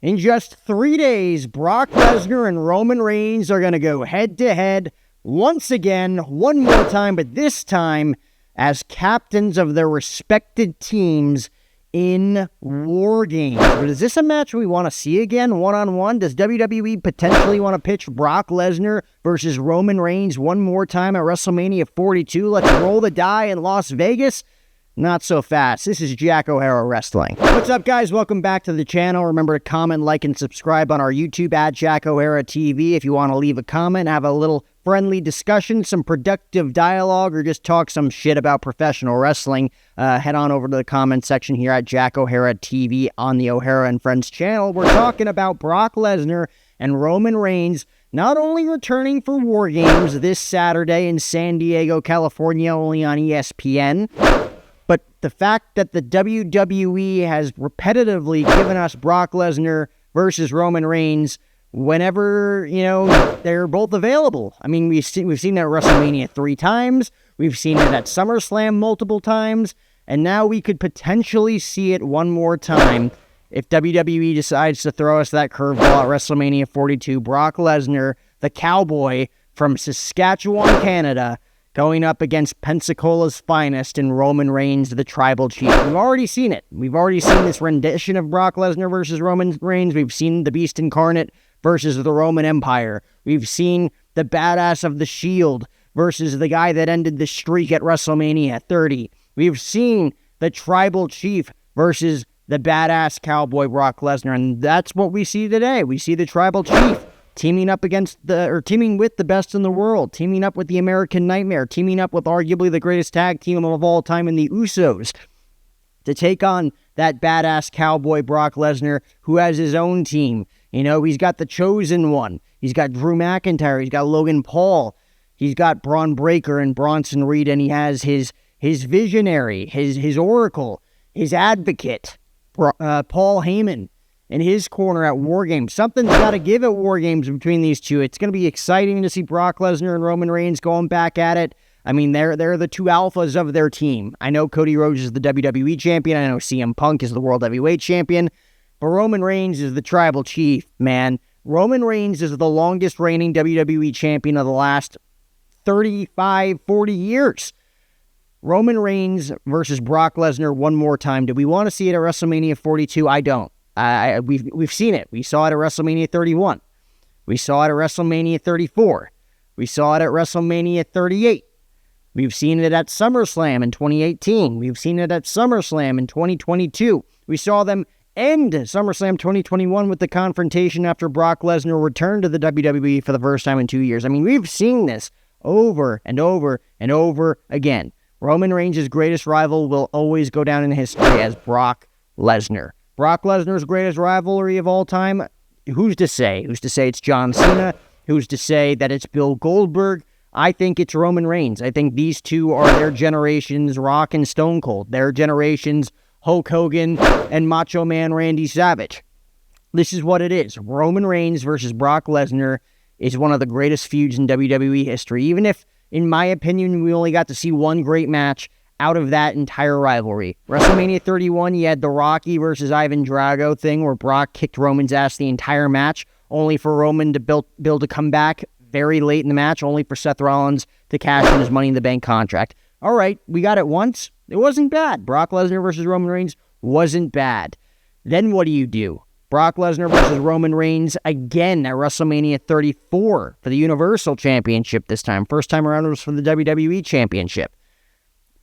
In just 3 days, Brock Lesnar and Roman Reigns are going to go head-to-head once again, one more time, but this time as captains of their respected teams in War Games. But is this a match we want to see again, one-on-one? Does WWE potentially want to pitch Brock Lesnar versus Roman Reigns one more time at WrestleMania 42? Let's roll the die in Las Vegas. Not so fast. This is Jack O'Hara Wrestling. What's up, guys? Welcome back to the channel. Remember to comment, like, and subscribe on our YouTube at Jack O'Hara TV if you want to leave a comment, have a little friendly discussion, some productive dialogue, or just talk some shit about professional wrestling. Head on over to the comment section here at Jack O'Hara TV on the O'Hara and Friends channel. We're talking about Brock Lesnar and Roman Reigns not only returning for War Games this Saturday in San Diego, California, only on ESPN, but the fact that the WWE has repetitively given us Brock Lesnar versus Roman Reigns whenever, they're both available. I mean, we've seen that at WrestleMania 3 times. We've seen it at SummerSlam multiple times. And now we could potentially see it one more time if WWE decides to throw us that curveball at WrestleMania 42. Brock Lesnar, the cowboy from Saskatchewan, Canada, going up against Pensacola's finest in Roman Reigns, the tribal chief. We've already seen it. We've already seen this rendition of Brock Lesnar versus Roman Reigns. We've seen the Beast Incarnate versus the Roman Empire. We've seen the badass of the Shield versus the guy that ended the streak at WrestleMania 30. We've seen the tribal chief versus the badass cowboy Brock Lesnar, and that's what we see today. We see the tribal chief teaming with the best in the world, teaming up with the American Nightmare, teaming up with arguably the greatest tag team of all time in the Usos to take on that badass cowboy Brock Lesnar, who has his own team. He's got the Chosen One. He's got Drew McIntyre. He's got Logan Paul. He's got Braun Breaker and Bronson Reed, and he has his visionary, his oracle, his advocate, Paul Heyman, in his corner at War Games. Something's got to give at War Games between these two. It's going to be exciting to see Brock Lesnar and Roman Reigns going back at it. I mean, they're the two alphas of their team. I know Cody Rhodes is the WWE champion. I know CM Punk is the World Heavyweight champion. But Roman Reigns is the tribal chief, man. Roman Reigns is the longest reigning WWE champion of the last 35, 40 years. Roman Reigns versus Brock Lesnar one more time. Do we want to see it at WrestleMania 42? I don't. We've seen it. We saw it at WrestleMania 31. We saw it at WrestleMania 34. We saw it at WrestleMania 38. We've seen it at SummerSlam in 2018. We've seen it at SummerSlam in 2022. We saw them end SummerSlam 2021 with the confrontation after Brock Lesnar returned to the WWE for the first time in 2 years. I mean, we've seen this over and over and over again. Roman Reigns' greatest rival will always go down in history as Brock Lesnar. Brock Lesnar's greatest rivalry of all time, who's to say? Who's to say it's John Cena? Who's to say that it's Bill Goldberg? I think it's Roman Reigns. I think these two are their generation's Rock and Stone Cold. Their generation's Hulk Hogan and Macho Man Randy Savage. This is what it is. Roman Reigns versus Brock Lesnar is one of the greatest feuds in WWE history. Even if, in my opinion, we only got to see one great match out of that entire rivalry. WrestleMania 31, you had the Rocky versus Ivan Drago thing where Brock kicked Roman's ass the entire match, only for Roman to build a comeback very late in the match, only for Seth Rollins to cash in his Money in the Bank contract. All right, we got it once. It wasn't bad. Brock Lesnar versus Roman Reigns wasn't bad. Then what do? Brock Lesnar versus Roman Reigns again at WrestleMania 34 for the Universal Championship this time. First time around it was for the WWE Championship.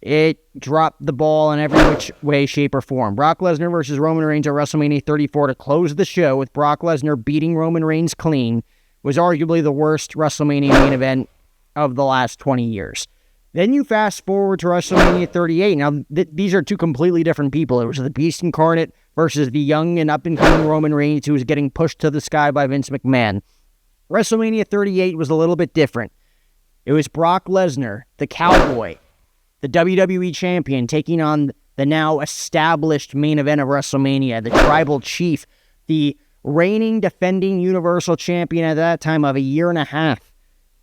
It dropped the ball in every which way, shape, or form. Brock Lesnar versus Roman Reigns at WrestleMania 34 to close the show with Brock Lesnar beating Roman Reigns clean was arguably the worst WrestleMania main event of the last 20 years. Then you fast forward to WrestleMania 38. Now, these are two completely different people. It was the Beast Incarnate versus the young and up-and-coming Roman Reigns who was getting pushed to the sky by Vince McMahon. WrestleMania 38 was a little bit different. It was Brock Lesnar, the cowboy, the WWE champion, taking on the now established main event of WrestleMania, the tribal chief, the reigning, defending Universal Champion at that time of a year and a half.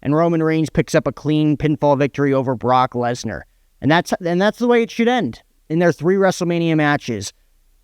And Roman Reigns picks up a clean pinfall victory over Brock Lesnar. And that's the way it should end in their 3 WrestleMania matches.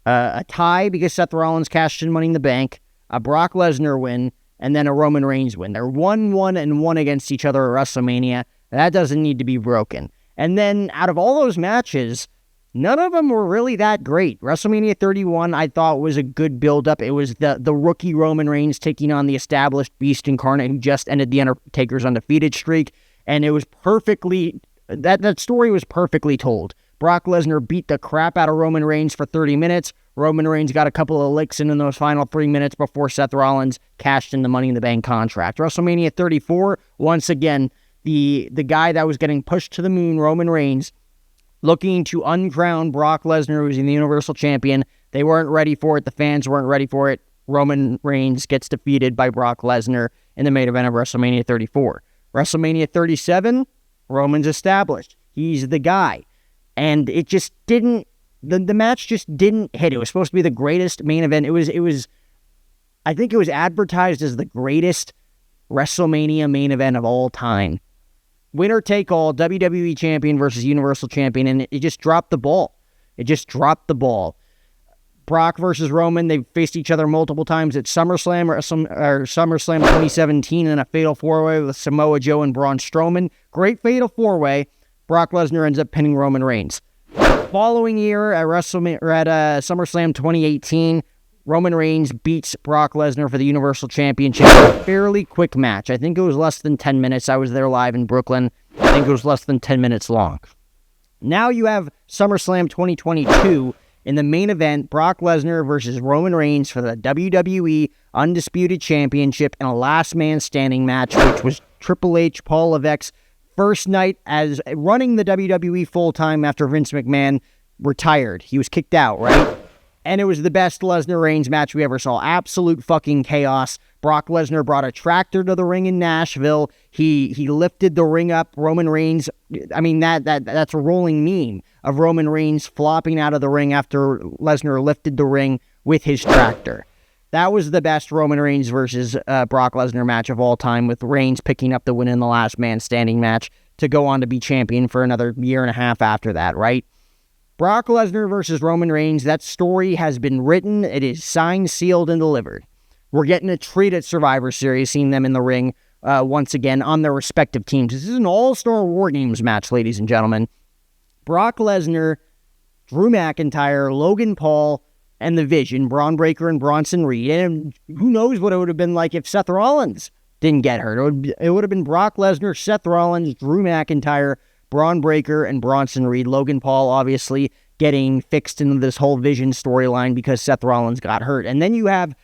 A tie because Seth Rollins cashed in Money in the Bank. a Brock Lesnar win, and then a Roman Reigns win. They're 1-1-1 against each other at WrestleMania. That doesn't need to be broken. And then out of all those matches, none of them were really that great. WrestleMania 31, I thought, was a good build-up. It was the rookie Roman Reigns taking on the established Beast Incarnate who just ended The Undertaker's undefeated streak. And it was perfectly... That story was perfectly told. Brock Lesnar beat the crap out of Roman Reigns for 30 minutes. Roman Reigns got a couple of licks in those final 3 minutes before Seth Rollins cashed in the Money in the Bank contract. WrestleMania 34, once again, the guy that was getting pushed to the moon, Roman Reigns, looking to uncrown Brock Lesnar, who's the Universal Champion. They weren't ready for it. The fans weren't ready for it. Roman Reigns gets defeated by Brock Lesnar in the main event of WrestleMania 34. WrestleMania 37, Roman's established. He's the guy. And it just didn't, the match just didn't hit. It was supposed to be the greatest main event. I think it was advertised as the greatest WrestleMania main event of all time. Winner take all, WWE Champion versus Universal Champion, and it just dropped the ball. Brock versus Roman, they faced each other multiple times at SummerSlam or SummerSlam 2017 in a Fatal 4-Way with Samoa Joe and Braun Strowman. Great Fatal 4-Way. Brock Lesnar ends up pinning Roman Reigns. Following year at SummerSlam 2018, Roman Reigns beats Brock Lesnar for the Universal Championship in a fairly quick match. I think it was less than 10 minutes. I was there live in Brooklyn. I think it was less than 10 minutes long. Now you have SummerSlam 2022 in the main event, Brock Lesnar versus Roman Reigns for the WWE Undisputed Championship in a last man standing match, which was Triple H, Paul Levesque's first night as running the WWE full-time after Vince McMahon retired. He was kicked out, right? And it was the best Lesnar-Reigns match we ever saw. Absolute fucking chaos. Brock Lesnar brought a tractor to the ring in Nashville. He lifted the ring up. Roman Reigns, I mean, that's a rolling meme of Roman Reigns flopping out of the ring after Lesnar lifted the ring with his tractor. That was the best Roman Reigns versus Brock Lesnar match of all time, with Reigns picking up the win in the last man standing match to go on to be champion for another year and a half after that, right? Brock Lesnar versus Roman Reigns, that story has been written. It is signed, sealed, and delivered. We're getting a treat at Survivor Series, seeing them in the ring once again on their respective teams. This is an all-star War Games match, ladies and gentlemen. Brock Lesnar, Drew McIntyre, Logan Paul, and The Vision, Braun Breaker and Bronson Reed. And who knows what it would have been like if Seth Rollins didn't get hurt. It would have been Brock Lesnar, Seth Rollins, Drew McIntyre, Braun Breaker, and Bronson Reed. Logan Paul, obviously, getting fixed into this whole Vision storyline because Seth Rollins got hurt. And then you have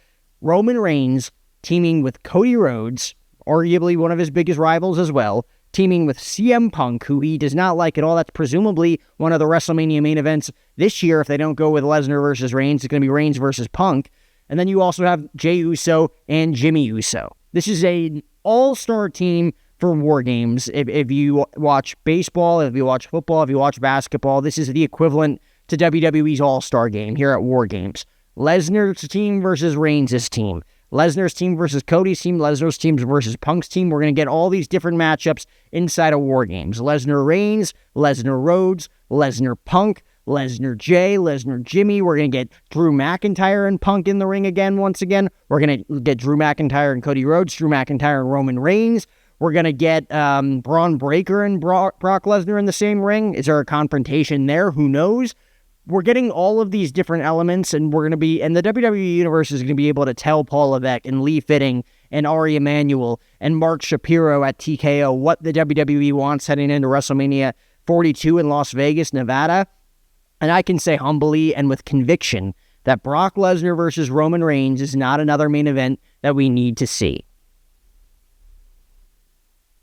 Roman Reigns teaming with Cody Rhodes, arguably one of his biggest rivals as well, teaming with CM Punk, who he does not like at all. That's presumably one of the WrestleMania main events this year. If they don't go with Lesnar versus Reigns, it's going to be Reigns versus Punk. And then you also have Jey Uso and Jimmy Uso. This is an all-star team for War Games. If you watch baseball, if you watch football, if you watch basketball, this is the equivalent to WWE's All-Star Game here at War Games. Lesnar's team versus Reigns' team. Lesnar's team versus Cody's team. Lesnar's team versus Punk's team. We're going to get all these different matchups inside of War Games. Lesnar Reigns, Lesnar Rhodes, Lesnar Punk, Lesnar Jay, Lesnar Jimmy. We're going to get Drew McIntyre and Punk in the ring again, once again. We're going to get Drew McIntyre and Cody Rhodes, Drew McIntyre and Roman Reigns. We're going to get Braun Breaker and Brock Lesnar in the same ring. Is there a confrontation there? Who knows? We're getting all of these different elements, and we're going to be, and the WWE Universe is going to be able to tell Paul Levesque and Lee Fitting and Ari Emanuel and Mark Shapiro at TKO what the WWE wants heading into WrestleMania 42 in Las Vegas, Nevada. And I can say humbly and with conviction that Brock Lesnar versus Roman Reigns is not another main event that we need to see.